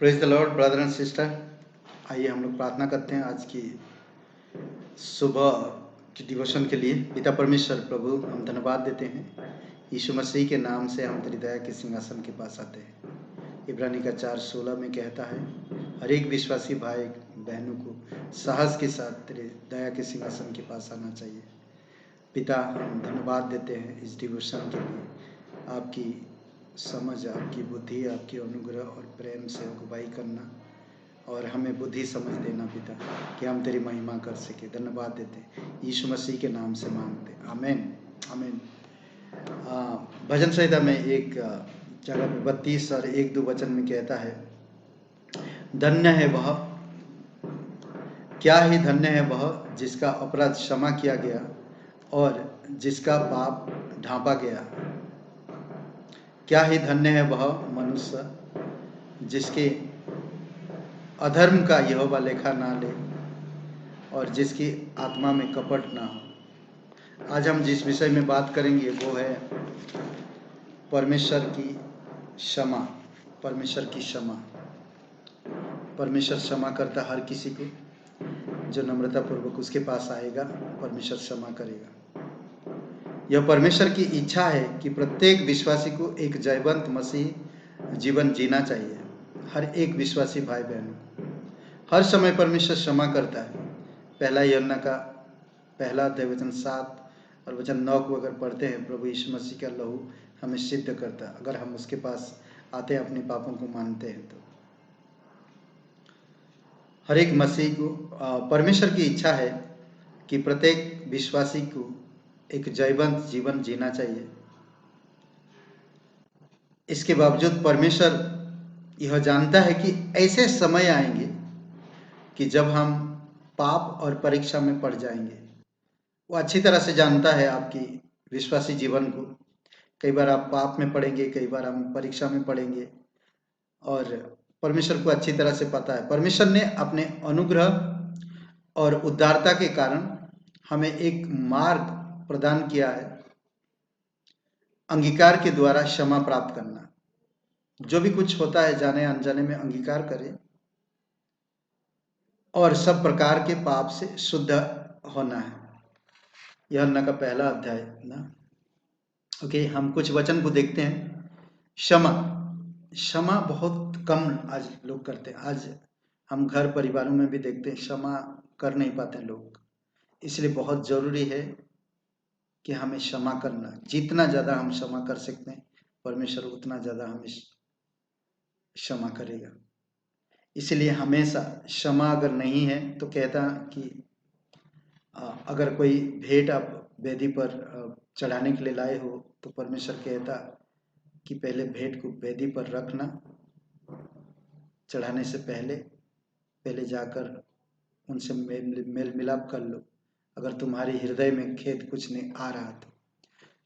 Praise the Lord brother and sister. आइए हम लोग प्रार्थना करते हैं आज की सुबह की डिवोशन के लिए। पिता परमेश्वर प्रभु, हम धन्यवाद देते हैं यीशु मसीह के नाम से हम तेरी दया के सिंहासन के पास आते हैं। इब्रानी का 4:16 में कहता है, हर एक विश्वासी भाई बहनों को साहस के साथ तेरे दया के सिंहासन के पास आना चाहिए। पिता, हम धन्यवाद देते हैं इस डिवोशन के लिए। आपकी समझ, आपकी बुद्धि, आपकी अनुग्रह और प्रेम से अगुवाई करना और हमें बुद्धि समझ देना पिता, कि हम तेरी महिमा कर सके। धन्यवाद देते यीशु मसीह के नाम से मांगते, आमीन आमीन। भजन संहिता में एक जगह पे 32 और 1-2 वचन में कहता है, धन्य है वह, क्या ही धन्य है वह जिसका अपराध क्षमा किया गया और जिसका पाप ढांपा गया। क्या ही धन्य है वह मनुष्य जिसके अधर्म का यहोवा लेखा ना ले और जिसकी आत्मा में कपट ना हो। आज हम जिस विषय में बात करेंगे वो है परमेश्वर की क्षमा। परमेश्वर की क्षमा। परमेश्वर क्षमा करता हर किसी को, जो नम्रतापूर्वक उसके पास आएगा परमेश्वर क्षमा करेगा। यह परमेश्वर की इच्छा है कि प्रत्येक विश्वासी को एक जयवंत मसीह जीवन जीना चाहिए। हर एक विश्वासी भाई बहनों को हर समय परमेश्वर क्षमा करता है। पहला यूहन्ना का 1:7 और वचन 9 को अगर पढ़ते हैं, प्रभु यीशु मसीह का लहू हमें सिद्ध करता है अगर हम उसके पास आते हैं, अपने पापों को मानते हैं तो। हर एक मसीह को परमेश्वर की इच्छा है कि प्रत्येक विश्वासी को एक जयवंत जीवन जीना चाहिए। इसके बावजूद परमेश्वर यह जानता है कि ऐसे समय आएंगे कि जब हम पाप और परीक्षा में पड़ जाएंगे। वो अच्छी तरह से जानता है आपकी विश्वासी जीवन को। कई बार आप पाप में पड़ेंगे, कई बार हम परीक्षा में पड़ेंगे, और परमेश्वर को अच्छी तरह से पता है। परमेश्वर ने अपने अनुग्रह और उदारता के कारण हमें एक मार्ग प्रदान किया है, अंगीकार के द्वारा क्षमा प्राप्त करना। जो भी कुछ होता है जाने अनजाने में अंगीकार करें और सब प्रकार के पाप से शुद्ध होना है। यूहन्ना का 1 अध्याय ना। ओके, हम कुछ वचन को देखते हैं। क्षमा। क्षमा बहुत कम आज लोग करते हैं। आज हम घर परिवारों में भी देखते हैं, क्षमा कर नहीं पाते लोग। इसलिए बहुत जरूरी है कि हमें क्षमा करना। जितना ज्यादा हम क्षमा कर सकते हैं, परमेश्वर उतना ज्यादा हमें क्षमा करेगा। इसलिए हमेशा क्षमा अगर नहीं है तो कहता कि अगर कोई भेंट आप वेदी पर चढ़ाने के लिए लाए हो तो परमेश्वर कहता कि पहले भेंट को वेदी पर रखना, चढ़ाने से पहले जाकर उनसे मेल मिलाप कर लो, अगर तुम्हारे हृदय में खेद कुछ नहीं आ रहा तो।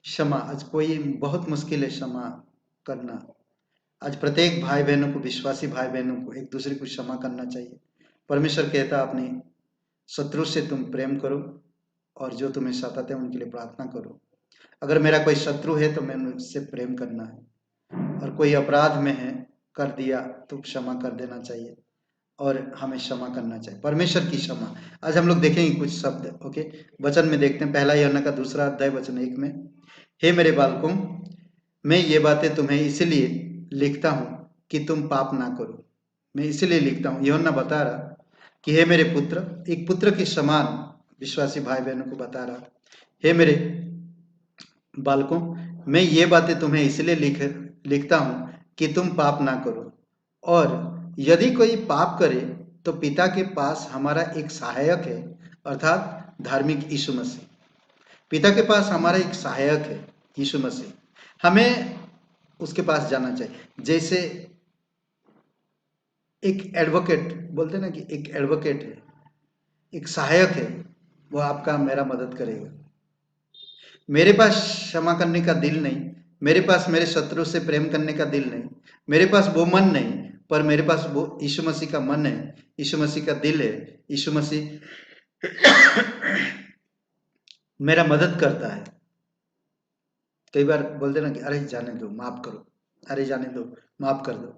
क्षमा आज कोई बहुत मुश्किल है क्षमा करना। आज प्रत्येक भाई बहनों को, विश्वासी भाई बहनों को एक दूसरे को क्षमा करना चाहिए। परमेश्वर कहता अपने शत्रु से तुम प्रेम करो और जो तुम्हें सताते हैं उनके लिए प्रार्थना करो। अगर मेरा कोई शत्रु है तो मैंने उससे प्रेम करना है, और कोई अपराध में है कर दिया तो क्षमा कर देना चाहिए और हमें क्षमा करना चाहिए। परमेश्वर की क्षमा। आज हम लोग देखेंगे कुछ शब्द। ओके, वचन में देखते हैं। 1 यूहन्ना का 2 अध्याय वचन 1 में, हे मेरे बालकों, मैं ये बातें तुम्हें इसलिए लिखता हूं कि तुम पाप ना करो। मैं इसलिए लिखता हूं, यूहन्ना बता रहा कि हे मेरे पुत्र, एक पुत्र के समान विश्वासी भाई बहनों को बता रहा, हे मेरे बालकों, मैं ये बातें तुम्हें इसलिए लिखता हूं कि तुम पाप ना करो। और यदि कोई पाप करे तो पिता के पास हमारा एक सहायक है, अर्थात धार्मिक यीशु मसीह। पिता के पास हमारा एक सहायक है, यीशु मसीह। हमें उसके पास जाना चाहिए। जैसे एक एडवोकेट बोलते ना, कि एक एडवोकेट है, एक सहायक है, वो आपका मेरा मदद करेगा। मेरे पास क्षमा करने का दिल नहीं, मेरे पास मेरे शत्रु से प्रेम करने का दिल नहीं, मेरे पास वो मन नहीं, पर मेरे पास वो यीशु मसीह का मन है, यीशु मसीह का दिल है। यीशु मसीह मेरा मदद करता है। कई बार बोलते ना कि अरे जाने दो, माफ करो, अरे जाने दो, माफ कर दो।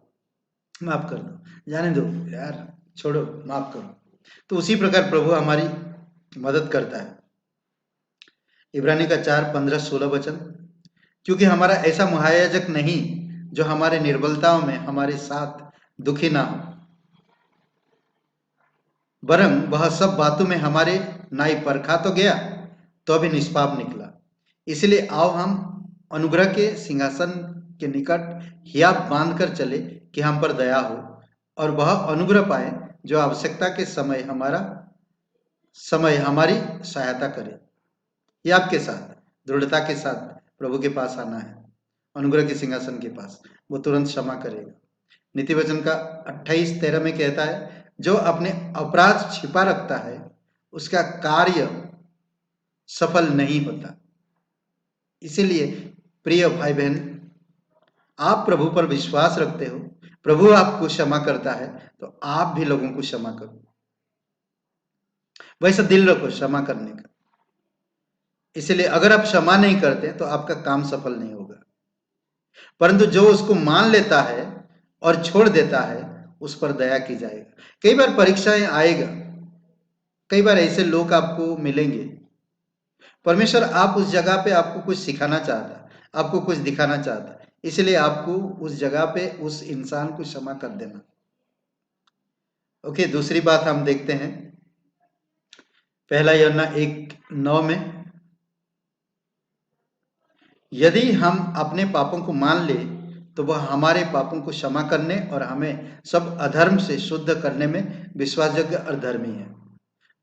माफ कर दो, जाने दो यार, छोड़ो, माफ करो। तो उसी प्रकार प्रभु हमारी मदद करता है। इब्रानी का 4:15-16 क्योंकि हमारा ऐसा महायाजक नहीं जो हमारे निर्बलताओं में हमारे साथ दुखी ना हो, वरन वह सब बातों में हमारे नाई परखा तो गया, तो भी निष्पाप निकला। इसलिए आओ हम अनुग्रह के सिंहासन के निकट हियाव बांध कर चले कि हम पर दया हो, और वह अनुग्रह पाए जो आवश्यकता के समय हमारी सहायता करे। ये आपके साथ दृढ़ता के साथ प्रभु के पास आना है, अनुग्रह के सिंहासन के पास, वो तुरंत क्षमा करेगा। नीति वचन का 28:13 में कहता है, जो अपने अपराध छिपा रखता है उसका कार्य सफल नहीं होता। इसीलिए प्रिय भाई बहन, आप प्रभु पर विश्वास रखते हो, प्रभु आपको क्षमा करता है, तो आप भी लोगों को क्षमा करो। वैसा दिल रखो क्षमा करने का। इसलिए अगर आप क्षमा नहीं करते तो आपका काम सफल नहीं होगा, परंतु जो उसको मान लेता है और छोड़ देता है उस पर दया की जाएगा। कई बार परीक्षाएं आएगा, कई बार ऐसे लोग आपको मिलेंगे, परमेश्वर आप उस जगह पे आपको कुछ सिखाना चाहता है, आपको कुछ दिखाना चाहता है, इसलिए आपको उस जगह पे उस इंसान को क्षमा कर देना। ओके, दूसरी बात हम देखते हैं, पहला यूहन्ना 1:9 में, यदि हम अपने पापों को मान ले तो वह हमारे पापों को क्षमा करने और हमें सब अधर्म से शुद्ध करने में विश्वासयोग्य और धर्मी है।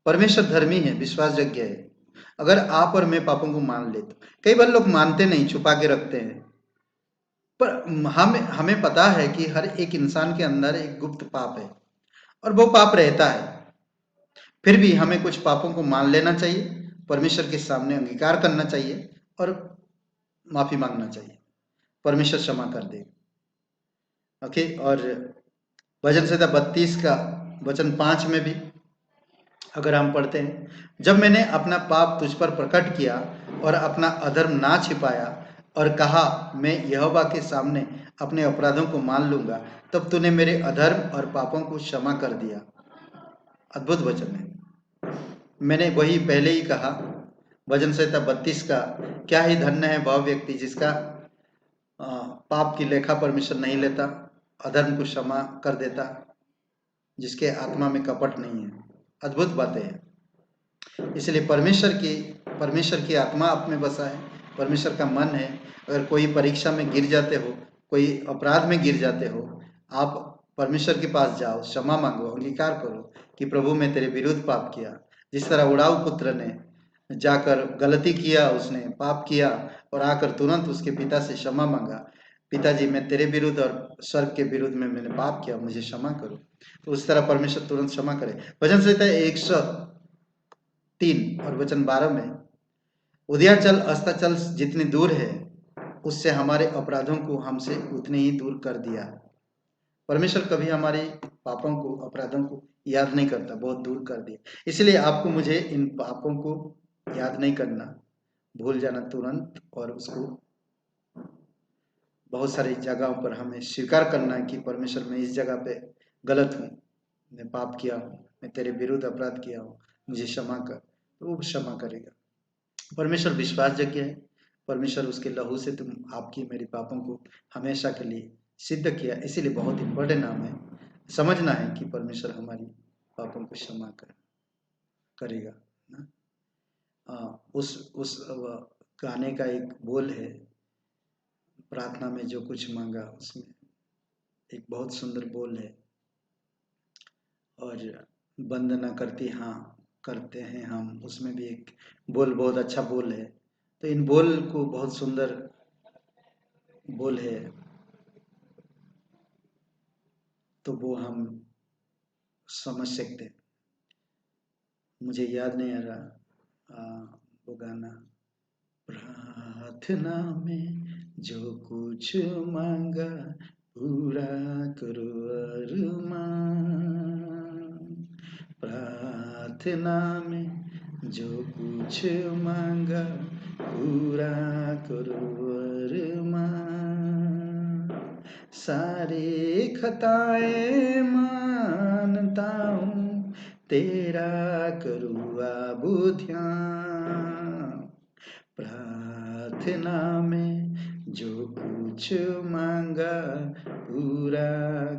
परमेश्वर धर्मी है, विश्वासयोग्य है। अगर आप और मैं पापों को मान ले तो, कई बार लोग मानते नहीं, छुपा के रखते हैं, पर हमें पता है कि हर एक इंसान के अंदर एक गुप्त पाप है और वो पाप रहता है। फिर भी हमें कुछ पापों को मान लेना चाहिए, परमेश्वर के सामने अंगीकार करना चाहिए और माफी मांगना चाहिए, परमेश्वर क्षमा कर दे। ओके, और भजन संहिता 32 का वचन 5 में भी अगर हम पढ़ते हैं, जब मैंने अपना पाप तुझ पर प्रकट किया और अपना अधर्म ना छिपाया और कहा मैं यहोवा के सामने अपने अपराधों को मान लूंगा, तब तूने मेरे अधर्म और पापों को क्षमा कर दिया। अद्भुत वचन है। मैंने वही पहले ही कहा, भजन संहिता 32 का, क्या ही धन्य है वह व्यक्ति जिसका पाप की लेखा परमेश्वर नहीं लेता, अधर्म को क्षमा कर देता, जिसके आत्मा में कपट नहीं है। अद्भुत बातें हैं। इसलिए परमेश्वर की आत्मा आप में बसा है, परमेश्वर का मन है। अगर कोई परीक्षा में गिर जाते हो, कोई अपराध में गिर जाते हो, आप परमेश्वर के पास जाओ, क्षमा मांगो, अंगीकार करो कि प्रभु मैं तेरे विरुद्ध पाप किया। जिस तरह उड़ाऊ पुत्र ने जाकर गलती किया, उसने पाप किया और आकर तुरंत उसके पिता से क्षमा मांगा, पिताजी मैं तेरे विरुद्ध और स्वर्ग के विरुद्ध में मैंने पाप किया, मुझे क्षमा करो, तो उस तरह परमेश्वर तुरंत क्षमा करे। भजन संहिता 103 और वचन 12 में, उदयाचल अस्ताचल जितनी दूर है उससे हमारे अपराधों को हमसे उतने ही दूर कर दिया। परमेश्वर कभी हमारे पापों को, अपराधों को याद नहीं करता, बहुत दूर कर दिया। इसलिए आपको मुझे इन पापों को याद नहीं करना, भूल जाना तुरंत, और उसको बहुत सारी जगहों पर हमें स्वीकार करना है कि परमेश्वर मैं इस जगह पे गलत हूँ, मैं पाप किया हूँ, मैं तेरे विरुद्ध अपराध किया हूँ, मुझे क्षमा कर, तो वो क्षमा करेगा। परमेश्वर विश्वासयोग्य है। परमेश्वर उसके लहू से तुम आपकी मेरी पापों को हमेशा के लिए सिद्ध किया। इसीलिए बहुत इंपॉर्टेंट नाम है, समझना है कि परमेश्वर हमारी पापों को क्षमा करेगा ना। उस गाने का एक बोल है, प्रार्थना में जो कुछ मांगा, उसमें एक बहुत सुंदर बोल है, और वंदना करती हाँ करते हैं हम, उसमें भी एक बोल, बहुत अच्छा बोल है। तो इन बोल को, बहुत सुंदर बोल है, तो वो हम समझ सकते हैं। मुझे याद नहीं आ रहा वो गाना, प्रार्थना में जो कुछ मांगा पूरा करो अरमान, प्रार्थना में जो कुछ मांगा पूरा करो अरमान, सारी खताएं मानता हूँ, तेरा करूँ अब ध्यान। प्रार्थना में जो कुछ मांगा पूरा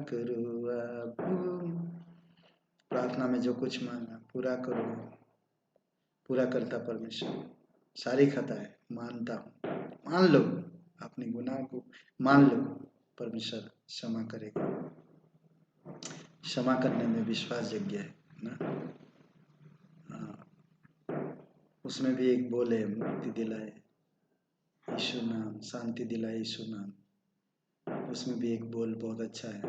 करो अब। प्रार्थना में जो कुछ मांगा पूरा करो, पूरा करता परमेश्वर। सारी खताएं मानता हूँ, मान लो अपने गुनाह को, मान लो परमेश्वर क्षमा करेगा। क्षमा करने में विश्वास योग्य है ना। उसमें भी एक बोल है, मुक्ति दिलाए यीशु नाम, शांति दिलाए यीशु नाम। उसमें भी एक बोल बहुत अच्छा है।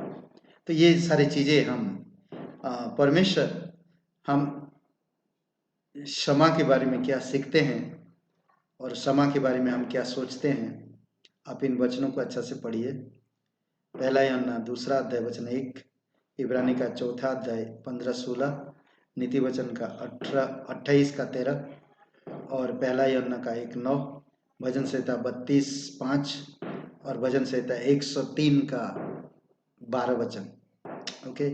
तो ये सारी चीजें हम परमेश्वर, हम क्षमा के बारे में क्या सीखते हैं और क्षमा के बारे में हम क्या सोचते हैं। आप इन वचनों को अच्छा से पढ़िए। पहला यूहन्ना 2 अध्याय वचन 1, इब्रानी का 4 अध्याय 15-16, नीति वचन का 28 का 13 और पहला यूहन्ना का 1:9, भजन संहिता 32:5 और भजन संहिता 103 का 12 वचन। ओके,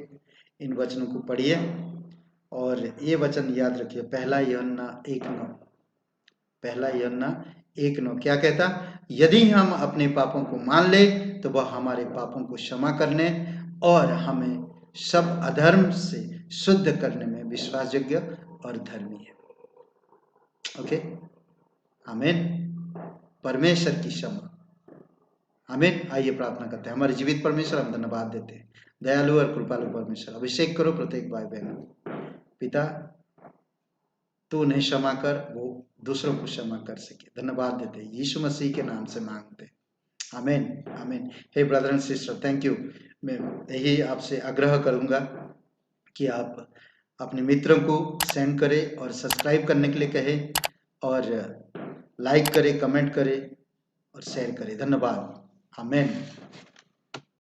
इन वचनों को पढ़िए और ये वचन याद रखिए। पहला यूहन्ना 1:9, पहला यूहन्ना 1:9 क्या कहता? यदि हम अपने पापों को मान ले तो वह हमारे पापों को क्षमा करने और हमें सब अधर्म से शुद्ध करने में विश्वास योग्य और धर्मी है। ओके, आमीन। परमेश्वर की क्षमा, आमीन। आइए प्रार्थना करते हैं। हमारे जीवित परमेश्वर, हम धन्यवाद देते हैं। दयालु और कृपालु परमेश्वर, अभिषेक करो प्रत्येक भाई बहन। पिता, तू उन्हें क्षमा कर, वो दूसरों को क्षमा कर सके। धन्यवाद देते हैं, यीशु मसीह के नाम से मांगते हैं, आमीन, आमीन। Hey brother and sister, thank you. मैं यही आपसे आग्रह करूंगा कि आप अपने मित्रों को सेंड करें और सब्सक्राइब करने के लिए कहें और लाइक करें, कमेंट करें और शेयर करें। धन्यवाद, आमीन।